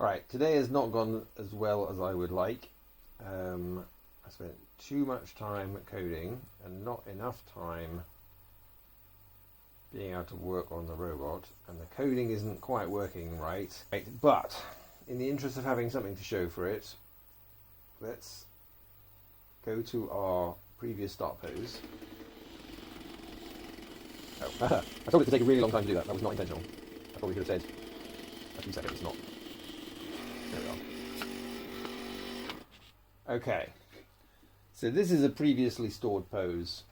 Alright, today has not gone as well as I would like. I spent too much time coding and not enough time being able to work on the robot, and the coding isn't quite working right. But in the interest of having something to show for it, let's go to our previous start pose. Oh, I told it to take a really long time to do that. That was not intentional. I probably could have said a few seconds, not. There we are. Okay. So this is a previously stored pose,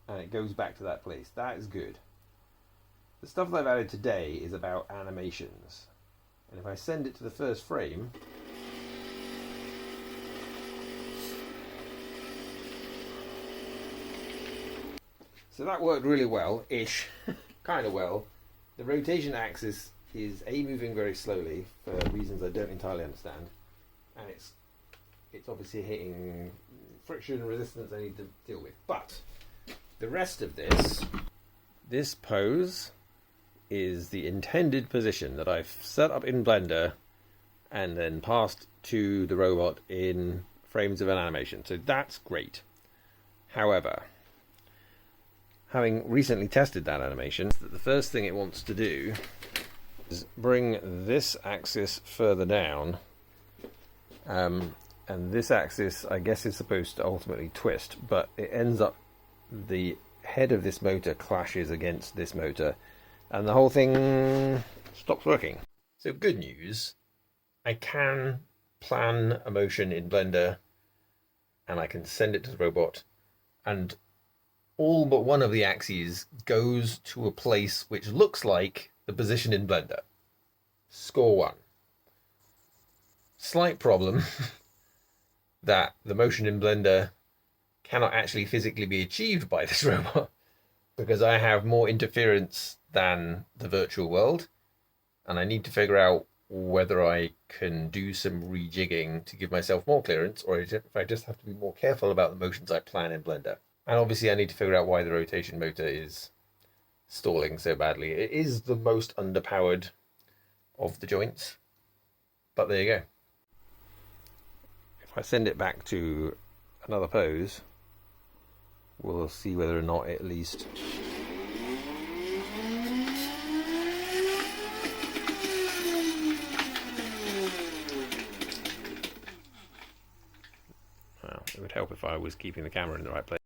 and it goes back to that place. That is good. The stuff that I've added today is about animations. And if I send it to the first frame, so that worked really well-ish, kind of well. The rotation axis is moving very slowly for reasons I don't entirely understand, and it's obviously hitting friction resistance I need to deal with. But the rest of this pose is the intended position that I've set up in Blender and then passed to the robot in frames of an animation. So that's great. However, having recently tested that animation, the first thing it wants to do is bring this axis further down, and this axis I guess is supposed to ultimately twist, but it ends up the head of this motor clashes against this motor and the whole thing stops working. So good news, I can plan a motion in Blender and I can send it to the robot, and all but one of the axes goes to a place which looks like the position in Blender. Score 1. Slight problem that the motion in Blender cannot actually physically be achieved by this robot because I have more interference than the virtual world, and I need to figure out whether I can do some rejigging to give myself more clearance, or if I just have to be more careful about the motions I plan in Blender. And obviously I need to figure out why the rotation motor is stalling so badly. It is the most underpowered of the joints, but there you go. If I send it back to another pose, we'll see whether or not at least well, it would help if I was keeping the camera in the right place.